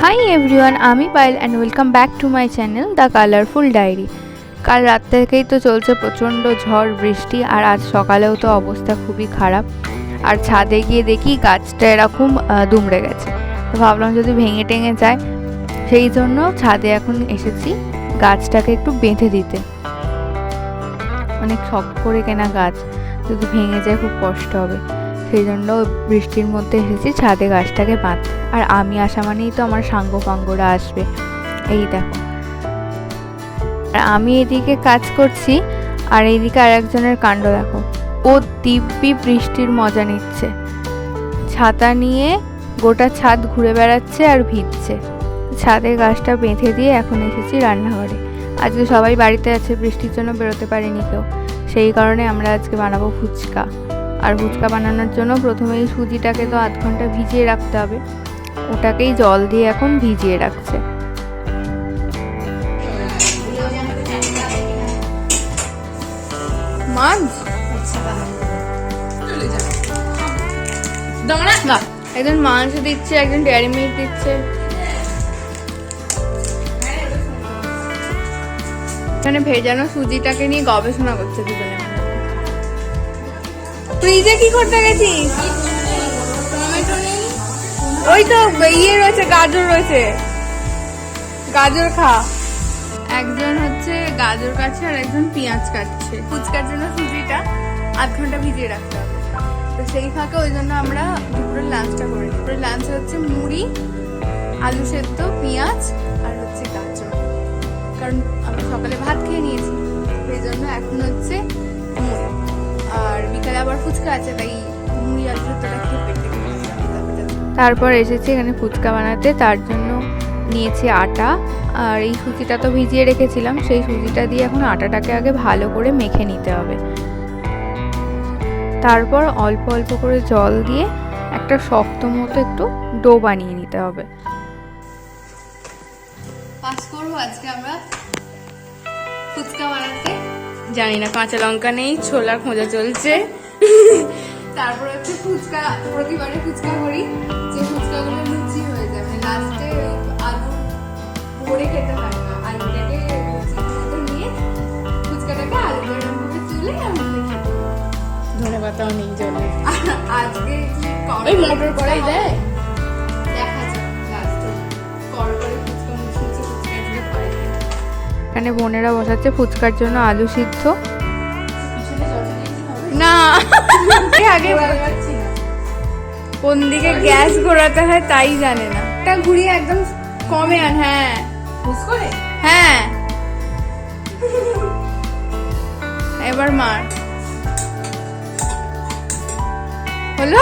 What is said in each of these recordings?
High everyone, আমি Payel and welcome back to my channel The Colourful Diary. কাল রাত থেকেই তো চলছে প্রচণ্ড ঝড় বৃষ্টি, আর আজ সকালেও তো অবস্থা খুবই খারাপ। আর ছাদে গিয়ে দেখি গাছটা এরকম দুমড়ে গেছে, তো ভাবলাম যদি ভেঙে টেঙে যায়, সেই জন্য ছাদে এখন এসেছি গাছটাকে একটু বেঁধে দিতে। অনেক শক্ত করে কেনা গাছ, যদি ভেঙে যায় খুব কষ্ট হবে, সেই জন্য বৃষ্টির মধ্যে এসেছি ছাদে গাছটাকে বাঁধতে। আর আমি আসা মানেই তো আমার সাঙ্গ পাঙ্গরা আসবে। এই দেখো, আর আমি এদিকে কাজ করছি, আর এইদিকে আর একজনের কাণ্ড দেখো, ও দিব্যি বৃষ্টির মজা নিচ্ছে, ছাতা নিয়ে গোটা ছাদ ঘুরে বেড়াচ্ছে আর ভিজছে। ছাদে গাছটা বেঁধে দিয়ে এখন এসেছি রান্নাঘরে। আজকে সবাই বাড়িতে আছে, বৃষ্টির জন্য বেরোতে পারিনি কেউ, সেই কারণে আমরা আজকে বানাবো ফুচকা। আর ফুচকা বানানোর জন্য প্রথমেই সুজিটাকে তো আধ ঘন্টা ভিজিয়ে রাখতে হবে, ওটাকেই জল দিয়ে এখন ভিজিয়ে রাখছে। একজন মাংস দিচ্ছে, একজন ডেয়ারি মিল্ক দিচ্ছে। এখানে ভেজানো সুজিটাকে নিয়ে গবেষণা করছে দুজনে। তুই যে কি করতে গেছিস? ওই তো ইয়ে রয়েছে, গাজর রয়েছে, গাজর খা। একজন হচ্ছে গাজর কাটছে আর একজন পেঁয়াজ কাটছে। ফুচকার জন্য সুজিটা আধ ঘন্টা ভিজিয়ে রাখতে হবে, তো সেই ফাঁকে ওই জন্য আমরা দুপুরের লাঞ্চটা করি। দুপুরের লাঞ্চে হচ্ছে মুড়ি, আলু সেদ্ধ, পেঁয়াজ আর হচ্ছে গাজর, কারণ আমরা সকালে ভাত খেয়ে নিয়েছি, সেই জন্য এখন হচ্ছে মুড়ি। আর বিকালে আবার ফুচকা আছে, তাই মুড়ি আলু সেদ্ধটা খেয়ে পেটে। তারপর এসেছি এখানে ফুচকা বানাতে, তার জন্য নিয়েছি আটা, আর এই সুজিটা তো ভিজিয়ে রেখেছিলাম, সেই সুজিটা দিয়ে এখন আটাটাকে আগে ভালো করে মেখে নিতে হবে। তারপর অল্প অল্প করে জল দিয়ে একটা শক্ত মতো একটু ডো বানিয়ে নিতে হবে। পাস করবো আজকে আমরা ফুচকা বানাতে। জানি না, কাঁচা লঙ্কা নেই, ছোলার খোঁজা চলছে। তারপর হচ্ছে ফুচকা, প্রতিবারে ফুচকা করি, যে ফুচকাগুলো লুচি হয়ে যায়, মানে লাস্টে আলু ভরে খেতে হয় না, আলুটাকে লুচির মতো নিয়ে ফুচকাটাকে আলু গরম করে তুলে ধনে পাতাও নেই জলে। আজকে ওই মটর করাই দেয়, দেখা যাক লাস্টে করে ফুচকা মুছে ফুচকা দিয়ে খাই। এখানে বোনেরা বসাচ্ছে ফুচকার জন্য আলু সিদ্ধ। না, আগে কোন দিকে গ্যাস ঘোরাতে হয় তাই জানে না, এটা ঘুরিয়ে একদম কমে আন। হ্যাঁ হ্যাঁ, এবার মার হলো।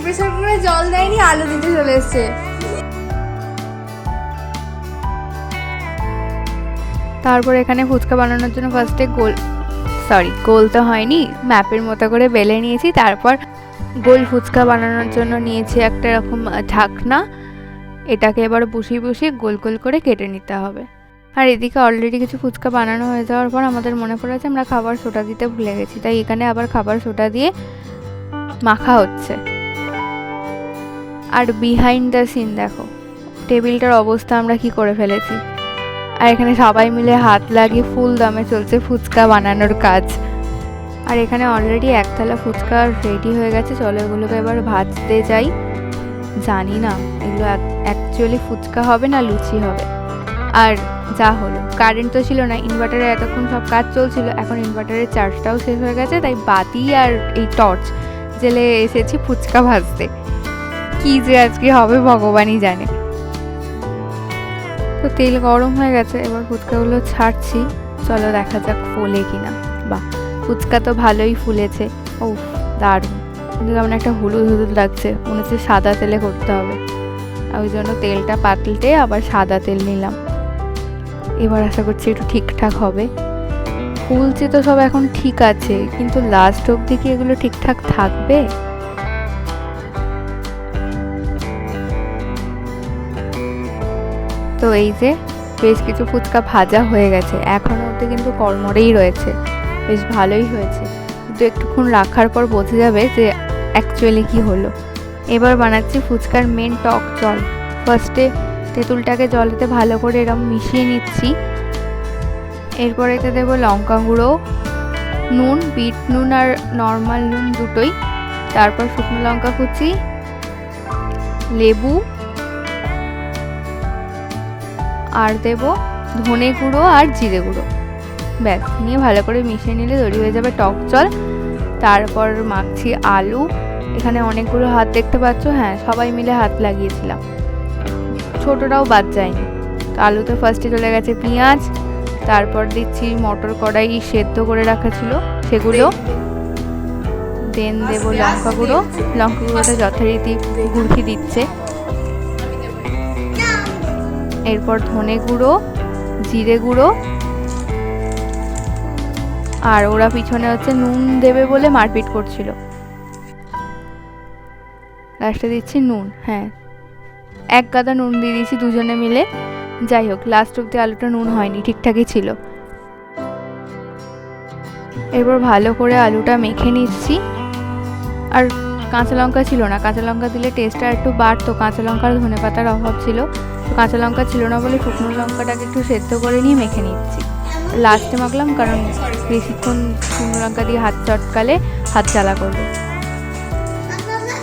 প্রেসার কুকারে জল দেয়নি, আলু দিতে চলে এসছে। তারপর এখানে ফুচকা বানানোর জন্য ফার্স্টে গোল তো হয়নি, ম্যাপের মতো করে বেলে নিয়েছি। তারপর গোল ফুচকা বানানোর জন্য নিয়েছি একটা এরকম ঢাকনা, এটাকে এবার বসিয়ে বসিয়ে গোল গোল করে কেটে নিতে হবে। আর এদিকে অলরেডি কিছু ফুচকা বানানো হয়ে যাওয়ার পর আমাদের মনে পড়েছে আমরা খাবার সোডা দিতে ভুলে গেছি, তাই এখানে আবার খাবার সোডা দিয়ে মাখা হচ্ছে। আর বিহাইন্ড দ্য সিন দেখো, টেবিলটার অবস্থা আমরা কি করে ফেলেছি। আর এখানে সবাই মিলে হাত লাগিয়ে ফুল দমে চলছে ফুচকা বানানোর কাজ। আর এখানে অলরেডি এক থালা ফুচকা রেডি হয়ে গেছে, চলো এগুলোকে এবার ভাজতে যাই। জানি না এগুলো অ্যাকচুয়ালি ফুচকা হবে না লুচি হবে। আর যা হলো, কারেন্ট তো ছিল না, ইনভার্টারে এতক্ষণ সব কাজ চলছিল, এখন ইনভার্টারের চার্জটাও শেষ হয়ে গেছে, তাই বাতি আর এই টর্চ জেলে এসেছি ফুচকা ভাজতে। কি যে আজকে হবে ভগবানই জানে। তো তেল গরম হয়ে গেছে, এবার ফুচকাগুলো ছাড়ছি, চলো দেখা যাক ফোলে কিনা। বাহ, ফুচকা তো ভালোই ফুলেছে। ও দারুণ, কিন্তু কেমন একটা হলুদ হলুদ লাগছে, মনে হচ্ছে সাদা তেলে করতে হবে। ওই জন্য তেলটা পাতলতে আবার সাদা তেল নিলাম। এবার আশা করছি একটু ঠিকঠাক হবে। ফুলছে তো সব এখন ঠিক আছে, কিন্তু লাস্ট অবধি কি এগুলো ঠিকঠাক থাকবে? তো এই যে বেশ কিছু ফুচকা ভাজা হয়ে গেছে, এখনো অবধি কিন্তু কড়মড়েই রয়েছে, বেশ ভালোই হয়েছে, কিন্তু একটুক্ষণ রাখার পর বোঝা যাবে যে অ্যাকচুয়ালি কি হলো। এবার বানাচ্ছি ফুচকার মেন টক জল। ফার্স্টে তেঁতুলটাকে জলেতে ভালো করে এরকম মিশিয়ে নিচ্ছি। এরপর এতে দেবো লঙ্কা গুঁড়ো, নুন, বিট নুন আর নর্মাল নুন দুটোই, তারপর শুকনো লঙ্কা কুচি, লেবু, আর দেবো ধনে গুঁড়ো আর জিরে গুঁড়ো। ব্যাস, নিয়ে ভালো করে মিশিয়ে নিলে তৈরি হয়ে যাবে টক জল। তারপর মাখছি আলু। এখানে অনেকগুলো হাত দেখতে পাচ্ছ, হ্যাঁ সবাই মিলে হাত লাগিয়েছিলাম, ছোটটাও বাদ যায়নি। তো আলুতে ফার্স্টে চলে গেছে পেঁয়াজ, তারপর দিচ্ছি মটর কড়াই সেদ্ধ করে রাখা ছিল সেগুলো, দেন দেবো লঙ্কা গুঁড়ো। লঙ্কা গুঁড়োটা যথারীতি গুড়কি দিচ্ছে। এরপর ধনে গুঁড়ো, জিরে গুঁড়ো, আর ওরা পিছনে হচ্ছে নুন দেবে বলে মারপিট করছিল। লাস্টে দিচ্ছি নুন, হ্যাঁ 1 গাদা নুন দিয়ে দিয়েছি দুজনে মিলে। যাই হোক, লাস্ট অব্দি আলুটা নুন হয়নি, ঠিকঠাকই ছিল। এরপর ভালো করে আলুটা মেখে নিচ্ছি। আর কাঁচা লঙ্কা ছিল না, কাঁচা লঙ্কা দিলে টেস্টটা একটু বাড়তো, কাঁচা লঙ্কার ধনে পাতার অভাব ছিল, তো কাঁচা লঙ্কা ছিল না বলে শুকনো লঙ্কাটাকে একটু সেদ্ধ করে নিয়ে মেখে নিচ্ছি। লাস্টে মাখলাম, কারণ বেশিক্ষণ শুকনো লঙ্কা দিয়ে হাত চটকালে হাত জ্বালা করবে।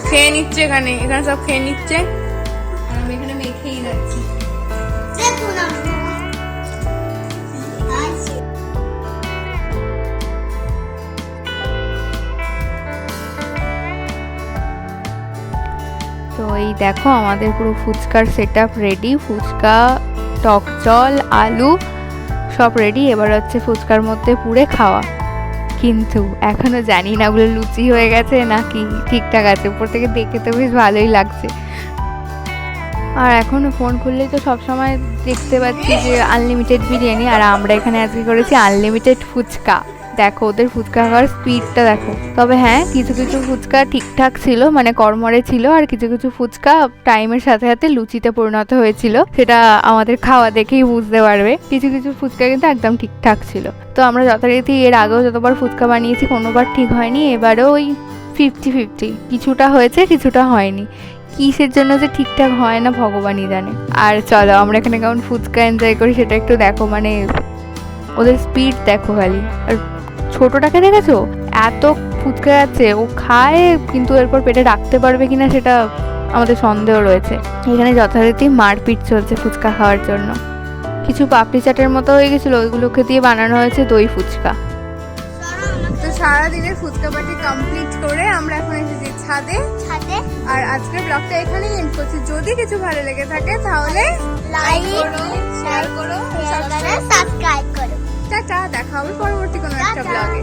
খেয়ে নিচ্ছে, এখানে সব খেয়ে নিচ্ছে, আমি এখানে মেখেই যাচ্ছি। তো এই দেখো আমাদের পুরো ফুচকার সেটআপ রেডি। ফুচকা, টক জল, আলু সব রেডি। এবার হচ্ছে ফুচকার মধ্যে পুরে খাওয়া। কিন্তু এখনো জানি না ওগুলো লুচি হয়ে গেছে নাকি ঠিকঠাক আছে। উপর থেকে দেখে তো বেশ ভালোই লাগছে। আর এখন ফোন খুললেই তো সবসময় দেখতে পাচ্ছি যে আনলিমিটেড বিরিয়ানি, আর আমরা এখানে আজকে করেছি আনলিমিটেড ফুচকা। দেখো ওদের ফুচকা খাওয়ার স্পিডটা দেখো। তবে হ্যাঁ, কিছু কিছু ফুচকা ঠিকঠাক ছিল, মানে কড়মড়ে ছিল, আর কিছু কিছু ফুচকা টাইমের সাথে সাথে লুচিতে পরিণত হয়েছিল। সেটা আমাদের খাওয়া দেখেই বুঝতে পারবে। কিছু কিছু ফুচকা কিন্তু একদম ঠিকঠাক ছিল। তো আমরা যথারীতি এর আগেও যতবার ফুচকা বানিয়েছি কোনোবার ঠিক হয়নি, এবারেও ওই 50-50, কিছুটা হয়েছে কিছুটা হয়নি। কিসের জন্য যে ঠিকঠাক হয় না ভগবানই জানে। আর চলো আমরা এখানে কেমন ফুচকা এনজয় করি সেটা একটু দেখো। মানে ওদের স্পিড দেখো খালি। আর ছোটটাকে দেখেছো, এত ফুচকা যাচ্ছে, ও খায় কিন্তু এরপর পেটে রাখতে পারবে কিনা সেটা আমাদের সন্দেহ রয়েছে। এখানে যথারীতি মারপিট চলছে ফুচকা খাওয়ার জন্য। কিছু পাপড়ি চাটের মতো হয়ে গেছিলো, ওইগুলোকে দিয়ে বানানো হয়েছে দই ফুচকা। তো সারাদিনের ফুচকা পার্টি কমপ্লিট করে আমরা এখন এসেছি ছাদে। আর আজকের ব্লগটা এখানেই এন্ড করছি। যদি কিছু ভালো লেগে থাকে তাহলে লাইক করো, শেয়ার করো, সাবস্ক্রাইব করো। টাটা, দেখা হবে পরবর্তী কোনো একটা ব্লগে।